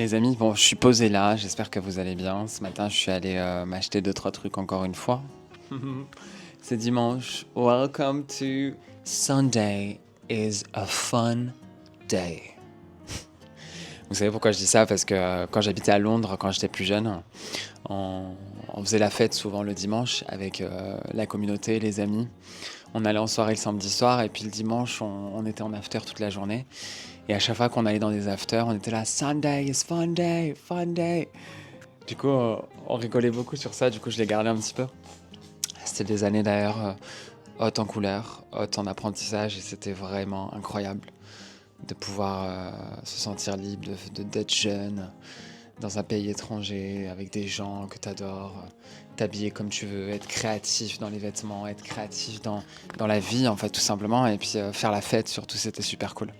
Les amis, bon, je suis posé là, j'espère que vous allez bien. Ce matin, je suis allé m'acheter deux, trois trucs encore une fois. C'est dimanche. Welcome to Sunday is a fun day. Vous savez pourquoi je dis ça? Parce que quand j'habitais à Londres, quand j'étais plus jeune, on, on faisait la fête souvent le dimanche avec la communauté, les amis. On allait en soirée le samedi soir et puis le dimanche, on était en after toute la journée. Et à chaque fois qu'on allait dans des afters, on était là, Sunday is fun day, fun day. Du coup, on rigolait beaucoup sur ça, du coup, je l'ai gardé un petit peu. C'était des années d'ailleurs hautes en couleurs, hautes en apprentissage, et c'était vraiment incroyable de pouvoir se sentir libre, d'être jeune dans un pays étranger, avec des gens que tu adores, t'habiller comme tu veux, être créatif dans les vêtements, être créatif dans la vie, en fait, tout simplement, et puis faire la fête, surtout, c'était super cool.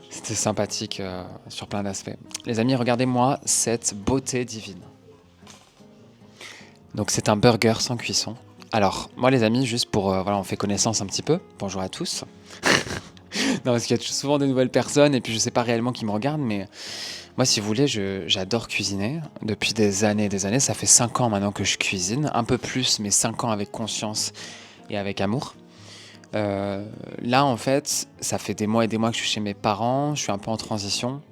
C'était sympathique sur plein d'aspects. Les amis, regardez-moi cette beauté divine. Donc c'est un burger sans cuisson. Alors, moi les amis, juste pour... voilà, on fait connaissance un petit peu. Bonjour à tous. Non, parce qu'il y a souvent de nouvelles personnes et puis je sais pas réellement qui me regardent, mais moi si vous voulez, j'adore cuisiner. Depuis des années et des années, ça fait 5 ans maintenant que je cuisine. Un peu plus, mais 5 ans avec conscience et avec amour. Là, en fait, ça fait des mois et des mois que je suis chez mes parents. Je suis un peu en transition.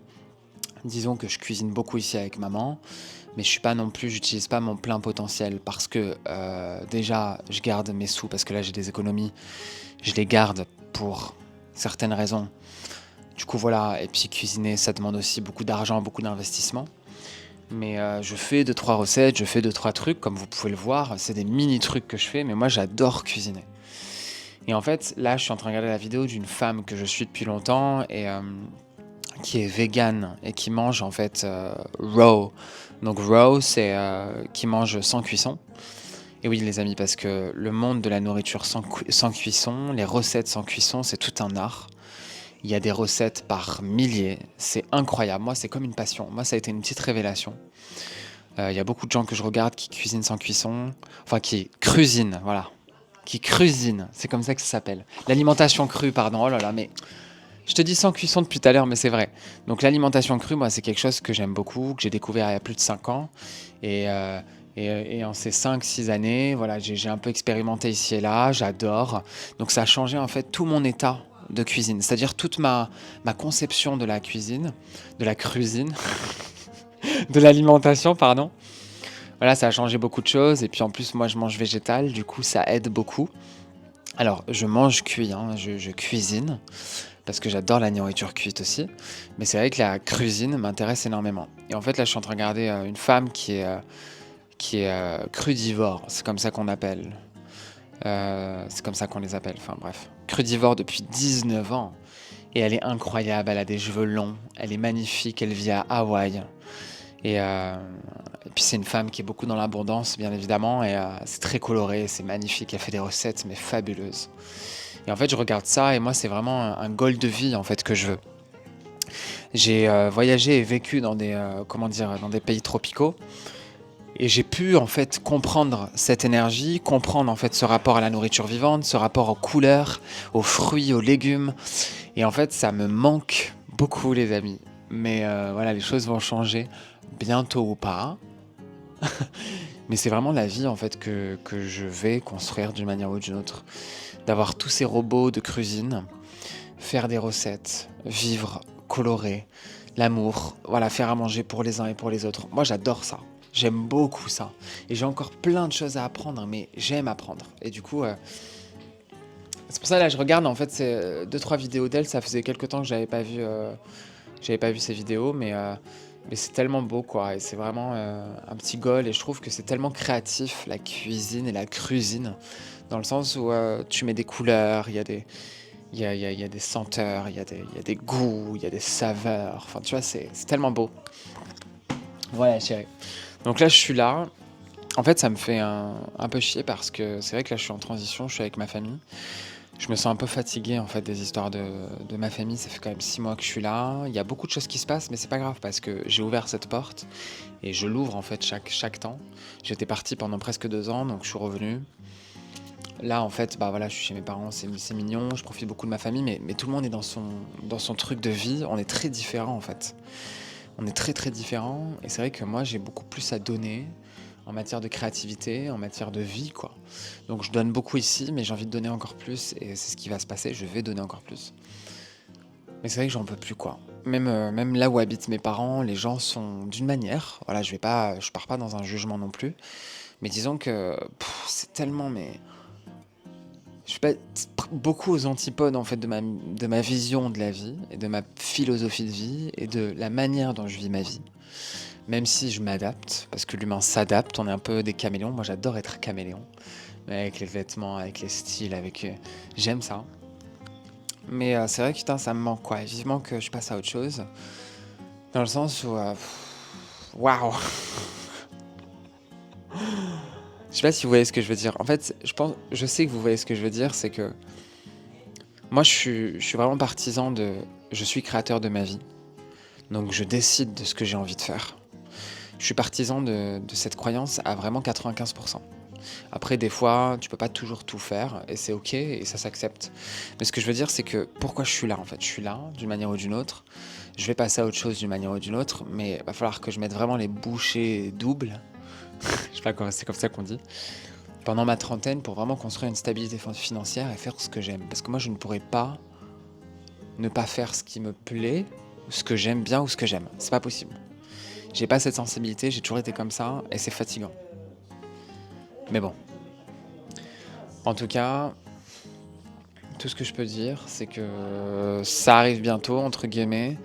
Disons que je cuisine beaucoup ici avec maman, mais je suis pas non plus, j'utilise pas mon plein potentiel parce que déjà, je garde mes sous parce que là j'ai des économies. Je les garde pour certaines raisons. Du coup, voilà. Et puis cuisiner, ça demande aussi beaucoup d'argent, beaucoup d'investissement. Mais je fais deux trois recettes, je fais deux trois trucs, comme vous pouvez le voir. C'est des mini trucs que je fais, mais moi j'adore cuisiner. Et en fait, là, je suis en train de regarder la vidéo d'une femme que je suis depuis longtemps et qui est végane et qui mange en fait raw. Donc raw, c'est qui mange sans cuisson. Et oui, les amis, parce que le monde de la nourriture sans cuisson, les recettes sans cuisson, c'est tout un art. Il y a des recettes par milliers, c'est incroyable. Moi, c'est comme une passion. Moi, ça a été une petite révélation. Il y a beaucoup de gens que je regarde qui cuisinent sans cuisson, enfin qui cruisinent, voilà, qui cuisinent, c'est comme ça que ça s'appelle. L'alimentation crue, pardon. Oh là là, mais je te dis sans cuisson depuis tout à l'heure, mais c'est vrai. Donc l'alimentation crue, moi, c'est quelque chose que j'aime beaucoup, que j'ai découvert il y a plus de 5 ans. Et, euh, et en ces 5 6 années, voilà, j'ai un peu expérimenté ici et là, j'adore. Donc ça a changé en fait tout mon état de cuisine, c'est-à-dire toute ma conception de la cuisine, de la cuisine, de l'alimentation, pardon. Voilà, ça a changé beaucoup de choses. Et puis en plus, moi, je mange végétal, du coup, ça aide beaucoup. Alors, je mange cuit, hein, je cuisine parce que j'adore la nourriture cuite aussi. Mais c'est vrai que la cuisine m'intéresse énormément. Et en fait, là, je suis en train de regarder une femme qui est crudivore. C'est comme ça qu'on appelle. C'est comme ça qu'on les appelle. Enfin, bref. Crudivore depuis 19 ans. Et elle est incroyable. Elle a des cheveux longs. Elle est magnifique. Elle vit à Hawaï. Et, euh, et puis, c'est une femme qui est beaucoup dans l'abondance, bien évidemment. Et c'est très coloré. C'est magnifique. Elle fait des recettes, mais fabuleuses. Et en fait, je regarde ça et moi, c'est vraiment un goal de vie en fait que je veux. J'ai voyagé et vécu dans des comment dire, dans des pays tropicaux et j'ai pu en fait comprendre cette énergie, comprendre en fait ce rapport à la nourriture vivante, ce rapport aux couleurs, aux fruits, aux légumes. Et en fait, ça me manque beaucoup, les amis. Mais voilà, les choses vont changer bientôt ou pas. Mais c'est vraiment la vie en fait que je vais construire d'une manière ou d'une autre. D'avoir tous ces robots de cuisine, faire des recettes, vivre, colorer, l'amour, voilà, faire à manger pour les uns et pour les autres. Moi, j'adore ça. J'aime beaucoup ça. Et j'ai encore plein de choses à apprendre, hein, mais j'aime apprendre. Et du coup, c'est pour ça là, je regarde en fait c'est deux trois vidéos d'elle. Ça faisait quelques temps que j'avais pas vu ces vidéos, mais c'est tellement beau quoi. Et c'est vraiment un petit goal. Et je trouve que c'est tellement créatif la cuisine et la cuisine, dans le sens où tu mets des couleurs, il y a des senteurs, il y a des goûts, il y a des saveurs. Enfin, tu vois, c'est tellement beau. Voilà, chérie. Donc là, je suis là. En fait, ça me fait un peu chier parce que c'est vrai que là, je suis en transition, je suis avec ma famille. Je me sens un peu fatigué en fait des histoires de ma famille. Ça fait quand même 6 mois que je suis là. Il y a beaucoup de choses qui se passent, mais c'est pas grave parce que j'ai ouvert cette porte et je l'ouvre en fait chaque temps. J'étais parti pendant presque 2 ans, donc je suis revenu. Là, en fait, bah voilà, je suis chez mes parents, c'est mignon, je profite beaucoup de ma famille, mais tout le monde est dans son truc de vie. On est très différents en fait. On est très très différents et c'est vrai que moi j'ai beaucoup plus à donner en matière de créativité, en matière de vie quoi. Donc je donne beaucoup ici mais j'ai envie de donner encore plus et c'est ce qui va se passer, je vais donner encore plus. Mais c'est vrai que j'en peux plus quoi. Même là où habitent mes parents, les gens sont d'une manière. Voilà, je pars pas dans un jugement non plus. Mais disons que c'est tellement je suis pas beaucoup aux antipodes en fait de ma vision de la vie et de ma philosophie de vie et de la manière dont je vis ma vie. Même si je m'adapte, parce que l'humain s'adapte, on est un peu des caméléons. Moi j'adore être caméléon, avec les vêtements, avec les styles, j'aime ça. Mais c'est vrai que putain, ça me manque quoi. Et vivement que je passe à autre chose. Dans le sens où. Waouh! Je sais pas si vous voyez ce que je veux dire. En fait, je sais que vous voyez ce que je veux dire, c'est que moi je suis vraiment partisan de. Je suis créateur de ma vie. Donc je décide de ce que j'ai envie de faire. Je suis partisan de cette croyance à vraiment 95%. Après, des fois, tu peux pas toujours tout faire et c'est ok et ça s'accepte. Mais ce que je veux dire, c'est que pourquoi je suis là en fait? Je suis là d'une manière ou d'une autre. Je vais passer à autre chose d'une manière ou d'une autre, mais il va falloir que je mette vraiment les bouchées doubles. Je sais pas comment c'est comme ça qu'on dit. Pendant ma trentaine pour vraiment construire une stabilité financière et faire ce que j'aime. Parce que moi, je ne pourrais pas ne pas faire ce qui me plaît, ou ce que j'aime bien ou ce que j'aime. C'est pas possible. J'ai pas cette sensibilité, j'ai toujours été comme ça et c'est fatigant. Mais bon. En tout cas, tout ce que je peux dire, c'est que ça arrive bientôt, entre guillemets.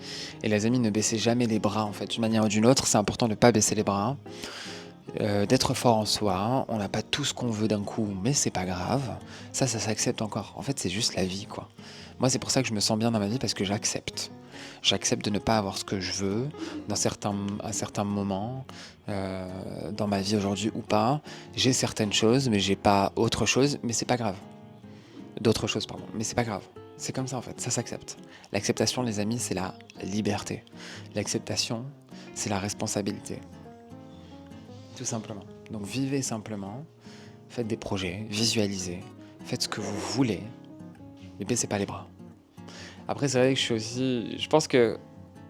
Et les amis, ne baissez jamais les bras, en fait. D'une manière ou d'une autre, c'est important de ne pas baisser les bras. D'être fort en soi. On n'a pas tout ce qu'on veut d'un coup, mais c'est pas grave. Ça s'accepte encore. En fait, c'est juste la vie, quoi. Moi, c'est pour ça que je me sens bien dans ma vie, parce que j'accepte. J'accepte de ne pas avoir ce que je veux à certains moments dans ma vie aujourd'hui ou pas. J'ai certaines choses, mais j'ai pas autre chose, mais c'est pas grave. D'autres choses, pardon, mais c'est pas grave. C'est comme ça en fait, ça s'accepte. L'acceptation, les amis, c'est la liberté. L'acceptation, c'est la responsabilité. Tout simplement. Donc vivez simplement, faites des projets, visualisez, faites ce que vous voulez, mais baissez pas les bras. Après, c'est vrai que je pense que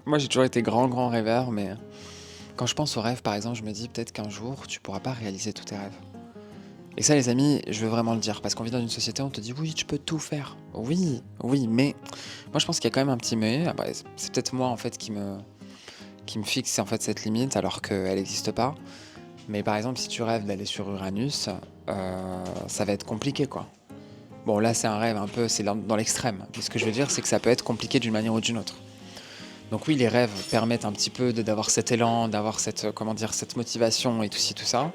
moi j'ai toujours été grand rêveur, mais quand je pense aux rêves, par exemple, je me dis peut-être qu'un jour tu pourras pas réaliser tous tes rêves. Et ça, les amis, je veux vraiment le dire, parce qu'on vit dans une société où on te dit oui, tu peux tout faire. Oui, mais moi je pense qu'il y a quand même un petit mais. Ah bah, c'est peut-être moi en fait qui me fixe en fait cette limite alors qu'elle n'existe pas. Mais par exemple, si tu rêves d'aller sur Uranus, ça va être compliqué quoi. Bon, là c'est un rêve un peu, c'est dans l'extrême. Mais ce que je veux dire, c'est que ça peut être compliqué d'une manière ou d'une autre. Donc oui, les rêves permettent un petit peu d'avoir cet élan, d'avoir cette motivation et tout ci, tout ça.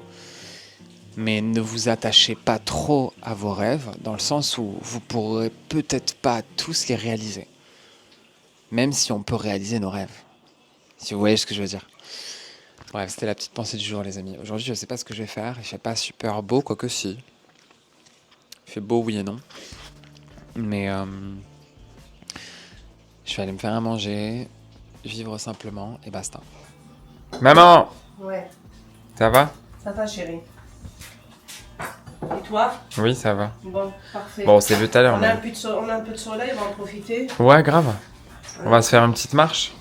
Mais ne vous attachez pas trop à vos rêves, dans le sens où vous pourrez peut-être pas tous les réaliser. Même si on peut réaliser nos rêves. Si vous voyez ce que je veux dire. Bref, c'était la petite pensée du jour, les amis. Aujourd'hui, je sais pas ce que je vais faire. Il fait pas super beau, quoique si. Il fait beau, oui et non. Mais je vais aller me faire à manger, vivre simplement et basta. Maman! Ouais, Ça va? ça va chérie. Et toi? Oui, ça va. Bon, parfait. Bon, on s'est vu tout à l'heure. On a un peu de soleil, on va en profiter. Ouais, grave. On va se faire une petite marche.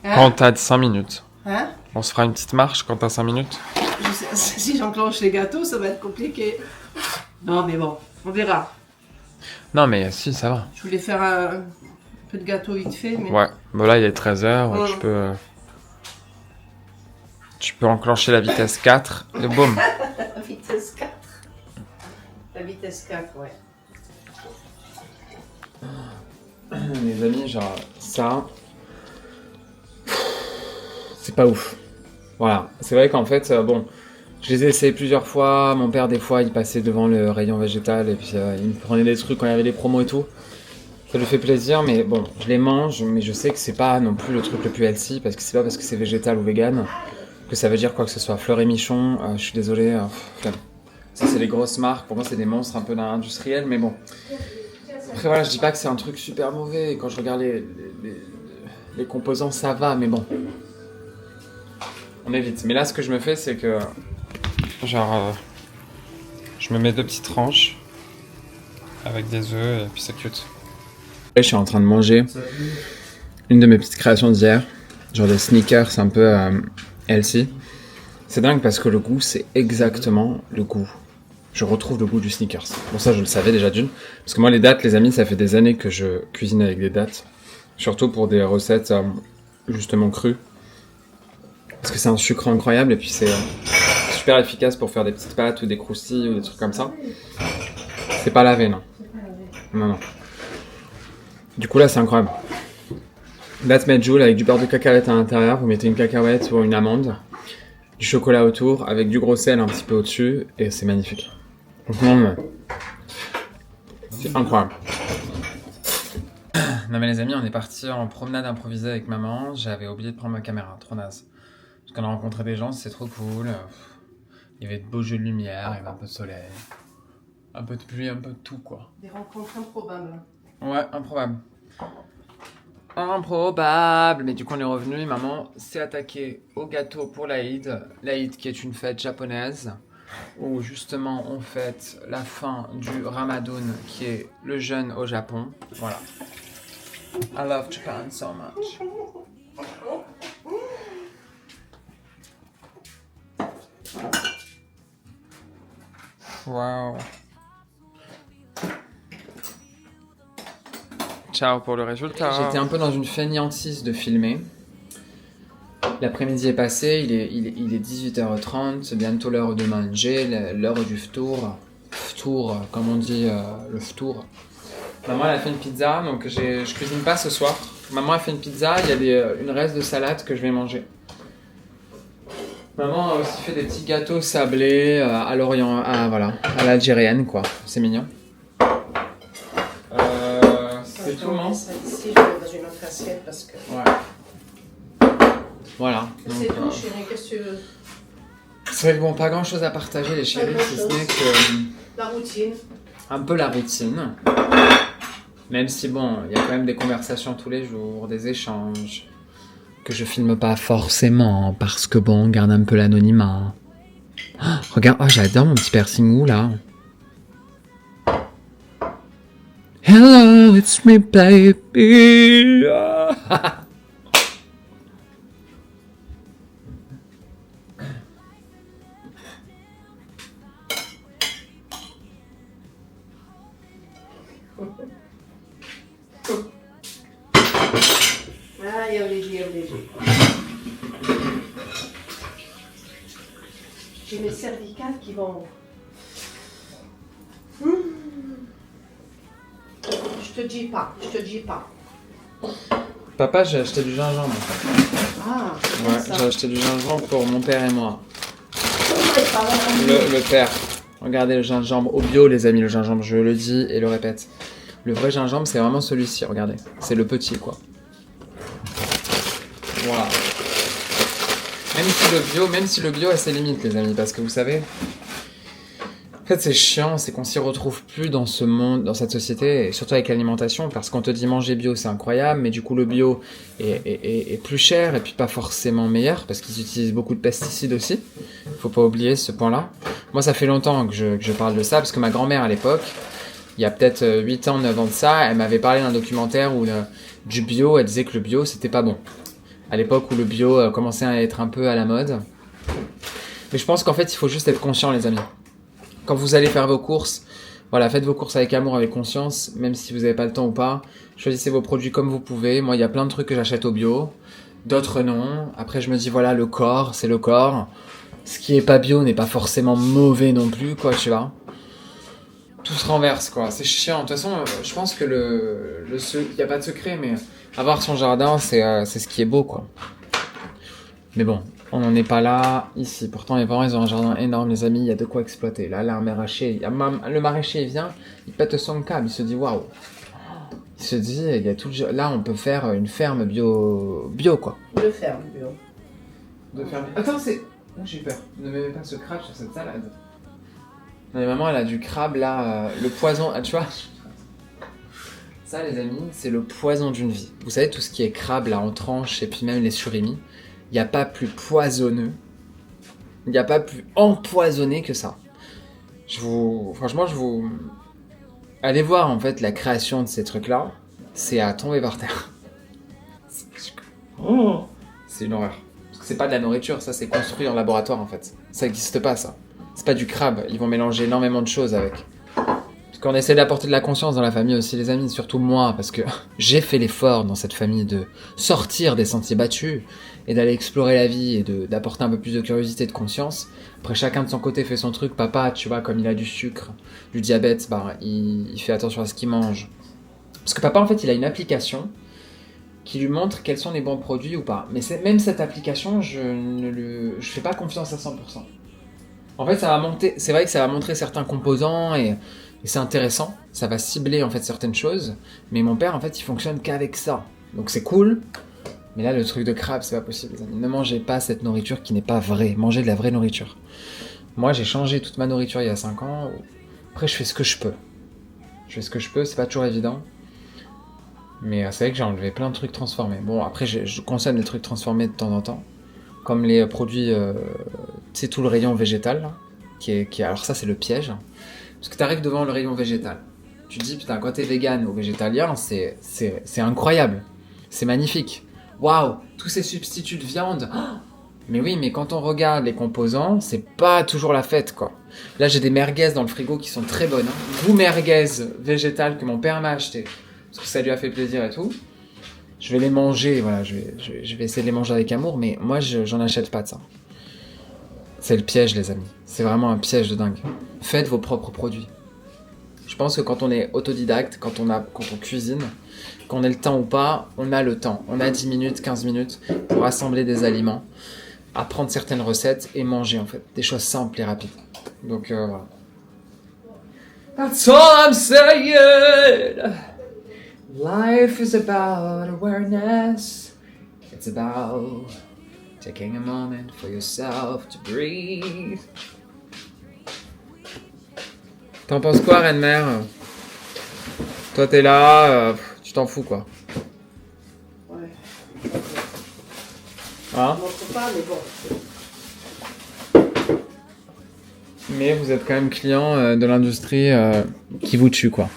Hein? Quand t'as 5 minutes. Hein? On se fera une petite marche quand t'as 5 minutes. Si j'enclenche les gâteaux, ça va être compliqué. Non, mais bon, on verra. Non, mais si, ça va. Je voulais faire un peu de gâteau vite fait, mais... Ouais, bon là il est 13h, Ouais. tu peux enclencher la vitesse 4 et boum. La vitesse 4. La vitesse 4, ouais. Les amis, genre ça, c'est pas ouf. Voilà, c'est vrai qu'en fait, bon, je les ai essayés plusieurs fois. Mon père, des fois, il passait devant le rayon végétal et puis il me prenait des trucs quand il y avait des promos et tout. Ça lui fait plaisir, mais bon, je les mange, mais je sais que c'est pas non plus le truc le plus healthy, parce que c'est pas parce que c'est végétal ou vegan que ça veut dire quoi que ce soit. Fleur et Michon, je suis désolé, flemme. Ça c'est les grosses marques, pour moi c'est des monstres un peu industriels, mais bon. Après voilà, je dis pas que c'est un truc super mauvais, et quand je regarde les composants ça va, mais bon. On évite. Mais là ce que je me fais c'est que, genre, je me mets 2 petites tranches avec des œufs et puis c'est cute. Je suis en train de manger une de mes petites créations d'hier. genre des sneakers un peu healthy. C'est dingue parce que le goût, c'est exactement le goût. Je retrouve le goût du sneakers. Bon, ça, je le savais déjà d'une. Parce que moi, les dattes, les amis, ça fait des années que je cuisine avec des dattes. Surtout pour des recettes justement crues. Parce que c'est un sucre incroyable et puis c'est super efficace pour faire des petites pâtes ou des croustilles ou des trucs comme ça. C'est pas lavé, non. Non. Du coup, là, c'est incroyable. Date medjool avec du beurre de cacahuète à l'intérieur. Vous mettez une cacahuète ou une amande. Du chocolat autour avec du gros sel un petit peu au-dessus. Et c'est magnifique. Franchement, c'est incroyable. Non mais les amis, on est parti en promenade improvisée avec maman. J'avais oublié de prendre ma caméra. Trop naze. Parce qu'on a rencontré des gens, c'est trop cool. Il y avait de beaux jeux de lumière, il y avait un peu de soleil. Un peu de pluie, un peu de tout quoi. Des rencontres improbables. Ouais, improbable. Improbable. Mais du coup, on est revenu. Maman s'est attaquée au gâteau pour l'Aïd. L'Aïd qui est une fête japonaise où justement on fête la fin du Ramadan qui est le jeûne au Japon. Voilà. I love Japan so much. Wow. Ciao pour le résultat. J'étais un peu dans une fainéantise de filmer. L'après-midi est passé, il est 18h30, c'est bientôt l'heure de manger, l'heure du ftour. Ftour, comme on dit, le ftour. Maman elle a fait une pizza, donc je cuisine pas ce soir. Maman a fait une pizza, il y a une reste de salade que je vais manger. Maman a aussi fait des petits gâteaux sablés à l'orient, voilà, à l'algérienne quoi. C'est mignon. C'est tout, non ? Ça ici, je mets dans une autre assiette parce que. Ouais. Voilà. C'est tout, chérie, qu'est-ce que tu veux ? C'est vrai que bon, pas grand chose à partager les chéris, si ce n'est que. La routine. Un peu la routine. Même si bon, il y a quand même des conversations tous les jours, des échanges. Que je filme pas forcément, parce que bon, on garde un peu l'anonymat. Oh, regarde, oh, j'adore mon petit piercing où là. Hello, it's me baby. Ah, il est léger. J'ai mes cervicales qui vont. Je te dis pas. Papa, j'ai acheté du gingembre. Ah, Ouais, ça. j'ai acheté du gingembre pour mon père et moi. Le père. Regardez le gingembre au bio, les amis, le gingembre, je le dis et le répète. Le vrai gingembre, c'est vraiment celui-ci, regardez. C'est le petit, quoi. Voilà. Même si le bio a ses limites, les amis, parce que vous savez, en fait, c'est chiant, c'est qu'on s'y retrouve plus dans ce monde, dans cette société, et surtout avec l'alimentation, parce qu'on te dit manger bio, c'est incroyable, mais du coup, le bio est plus cher et puis pas forcément meilleur, parce qu'ils utilisent beaucoup de pesticides aussi. Faut pas oublier ce point-là. Moi, ça fait longtemps que je parle de ça, parce que ma grand-mère, à l'époque, il y a peut-être 8 ans, 9 ans de ça, elle m'avait parlé d'un documentaire où du bio, elle disait que le bio, c'était pas bon. À l'époque où le bio commençait à être un peu à la mode. Mais je pense qu'en fait, il faut juste être conscient, les amis. Quand vous allez faire vos courses, voilà, faites vos courses avec amour, avec conscience, même si vous n'avez pas le temps ou pas. Choisissez vos produits comme vous pouvez. Moi, il y a plein de trucs que j'achète au bio, d'autres non. Après, je me dis, voilà, le corps, c'est le corps. Ce qui est pas bio n'est pas forcément mauvais non plus, quoi, tu vois. Tout se renverse, quoi. C'est chiant. De toute façon, je pense que il n'y a pas de secret, mais avoir son jardin, c'est ce qui est beau, quoi. Mais bon, on n'en est pas là ici. Pourtant, mes parents, ils ont un jardin énorme, les amis. Il y a de quoi exploiter. Là, le maraîcher, il vient, il pète son câble. Il se dit, waouh. Il se dit, il y a tout. Là, on peut faire une ferme bio, quoi. De ferme, bio. De ferme. Attends, c'est. Oh, j'ai peur. Ne me mets pas ce crabe sur cette salade. Non, mais maman, elle a du crabe là, le poison. Ah, tu vois. Ça, les amis, c'est le poison d'une vie. Vous savez, tout ce qui est crabe là en tranches et puis même les surimi. Il n'y a pas plus poisonneux, il n'y a pas plus empoisonné que ça. Franchement, allez voir en fait la création de ces trucs-là, c'est à tomber par terre. c'est une horreur. Parce que c'est pas de la nourriture, ça c'est construit en laboratoire en fait. Ça n'existe pas ça. C'est pas du crabe, ils vont mélanger énormément de choses avec. Parce qu'on essaie d'apporter de la conscience dans la famille aussi les amis, surtout moi, parce que j'ai fait l'effort dans cette famille de sortir des sentiers battus et d'aller explorer la vie et d'apporter un peu plus de curiosité et de conscience. Après chacun de son côté fait son truc, papa tu vois comme il a du sucre, du diabète, bah il fait attention à ce qu'il mange. Parce que papa en fait il a une application qui lui montre quels sont les bons produits ou pas. Mais même cette application, je fais pas confiance à 100%. En fait, c'est vrai que ça va montrer certains composants et c'est intéressant. Ça va cibler en fait certaines choses. Mais mon père, en fait, il fonctionne qu'avec ça. Donc c'est cool. Mais là, le truc de crabe, c'est pas possible, les amis. Ne mangez pas cette nourriture qui n'est pas vraie. Mangez de la vraie nourriture. Moi, j'ai changé toute ma nourriture il y a 5 ans. Après, je fais ce que je peux. Je fais ce que je peux, c'est pas toujours évident. Mais c'est vrai que j'ai enlevé plein de trucs transformés. Bon, après, je consomme des trucs transformés de temps en temps. Comme les produits, tu sais, tout le rayon végétal, là, alors ça, c'est le piège. Parce que t'arrives devant le rayon végétal. Tu te dis, putain, quand t'es vegan ou végétalien, c'est incroyable. C'est magnifique. Waouh, tous ces substituts de viande. Oh, mais oui, mais quand on regarde les composants, c'est pas toujours la fête, quoi. Là, j'ai des merguez dans le frigo qui sont très bonnes. Goût merguez végétales que mon père m'a acheté. Parce que ça lui a fait plaisir et tout. Je vais les manger, voilà, je vais essayer de les manger avec amour, mais moi, j'en achète pas de ça. C'est le piège, les amis. C'est vraiment un piège de dingue. Faites vos propres produits. Je pense que quand on est autodidacte, quand on cuisine, qu'on ait le temps ou pas, on a le temps. On a 10 minutes, 15 minutes pour assembler des aliments, apprendre certaines recettes et manger, en fait. Des choses simples et rapides. Donc, voilà. That's all I'm saying! Life is about awareness. It's about taking a moment for yourself to breathe. T'en penses quoi, Reine-Mère? Toi, t'es là, tu t'en fous, quoi. Ouais. Hein? On montre pas, mais bon. Mais vous êtes quand même client de l'industrie qui vous tue, quoi.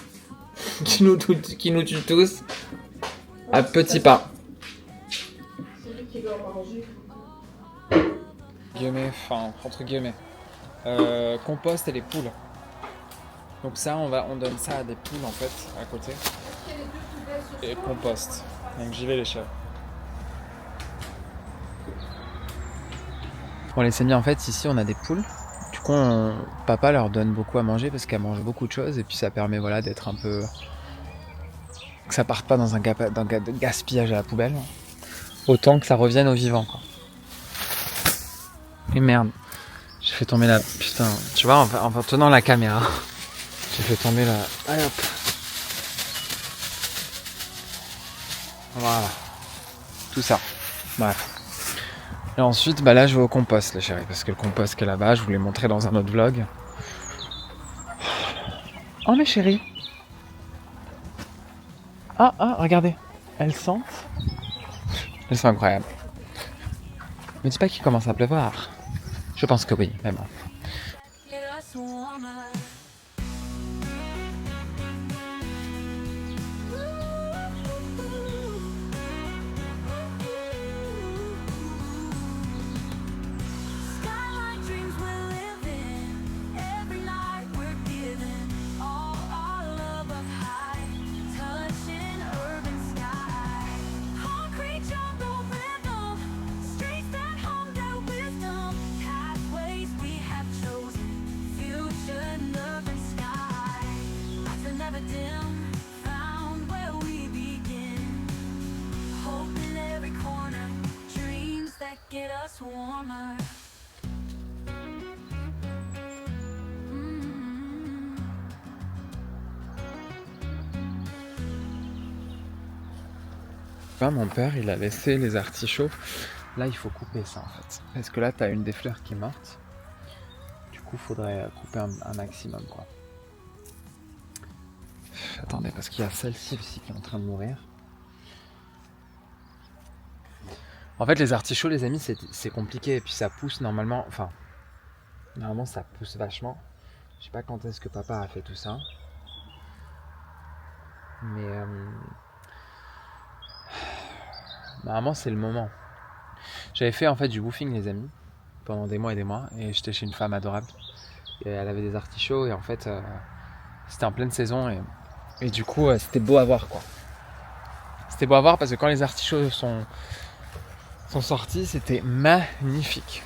qui nous tue tous à petits pas. Celui qui doit manger. Guillemets, enfin, entre guillemets. Compost et les poules. Donc ça, on donne ça à des poules, en fait, à côté. Et compost. Donc j'y vais, les chefs. Bon, les amis, en fait, ici, on a des poules. Du coup, papa leur donne beaucoup à manger parce qu'elles mangent beaucoup de choses. Et puis, ça permet, voilà, d'être un peu... que ça parte pas dans un gaspillage à la poubelle. Autant que ça revienne aux vivants, quoi. Et merde. J'ai fait tomber la... Putain, tu vois, en tenant la caméra, j'ai fait tomber la... Allez hop. Voilà. Tout ça. Bref. Et ensuite, bah là, je vais au compost, les chéris. Parce que le compost qui est là-bas, je vous l'ai montré dans un autre vlog. Oh, mes chéris. Ah, regardez. Elles sentent. Elles sont incroyables. Me dis pas qu'il commence à pleuvoir. Je pense que oui, mais bon. Get us warmer. Là, mon père, il a laissé les artichauts. Là, il faut couper ça, en fait. Parce que là, t'as une des fleurs qui est morte. Du coup, faudrait couper un maximum, quoi. Attendez, parce qu'il y a celle-ci aussi qui est en train de mourir. En fait, les artichauts, les amis, c'est compliqué. Et puis ça pousse normalement... Enfin, normalement, ça pousse vachement. Je sais pas quand est-ce que papa a fait tout ça. Mais... normalement, c'est le moment. J'avais fait en fait du woofing les amis, pendant des mois et des mois, et j'étais chez une femme adorable. Et elle avait des artichauts et en fait c'était en pleine saison et du coup c'était beau à voir quoi. C'était beau à voir parce que quand les artichauts sont sortis, c'était magnifique.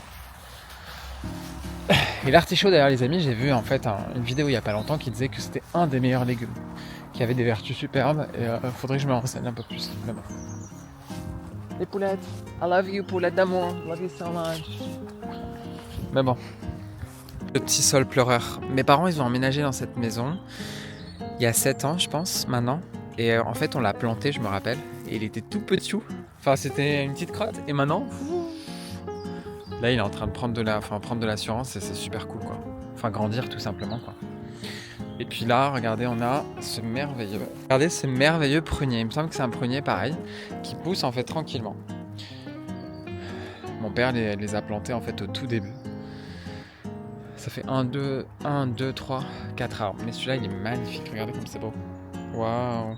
Et l'artichaut d'ailleurs les amis, j'ai vu en fait une vidéo il y a pas longtemps qui disait que c'était un des meilleurs légumes, qui avait des vertus superbes et faudrait que je me renseigne un peu plus. Mais bon. Les poulettes, I love you poulettes d'amour, love you so much. Mais bon. Le petit sol pleureur. Mes parents ils ont emménagé dans cette maison il y a 7 ans je pense maintenant. Et en fait on l'a planté je me rappelle. Et il était tout petit. Enfin c'était une petite crotte. Et maintenant là il est en train de prendre de l'assurance et c'est super cool quoi. Enfin grandir tout simplement quoi. Et puis là regardez on a ce merveilleux prunier. Il me semble que c'est un prunier pareil qui pousse en fait tranquillement. Mon père les a plantés en fait au tout début. Ça fait 1, 2, 3, 4 arbres. Mais celui-là, il est magnifique. Regardez comme c'est beau. Waouh.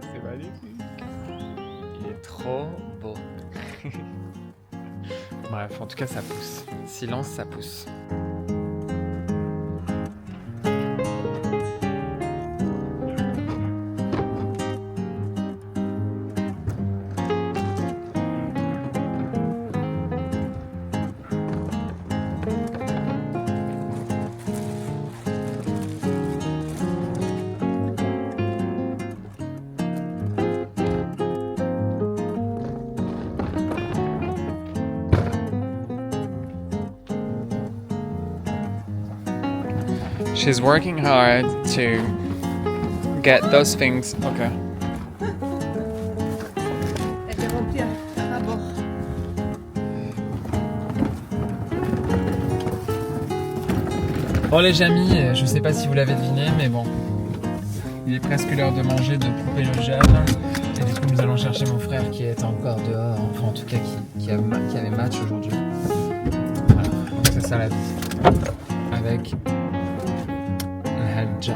C'est magnifique. Il est trop beau. Bref, en tout cas, ça pousse. Silence, ça pousse. She's working hard to get those things. Okay. Elle fait remplir un rapport. Bon les amis, je sais pas si vous l'avez deviné, mais bon, il est presque l'heure de manger de poupée le jeune. Et du coup nous allons chercher mon frère qui est encore dehors, enfin en tout cas qui avait match aujourd'hui. Voilà, c'est ça la vie. Avec الهجة.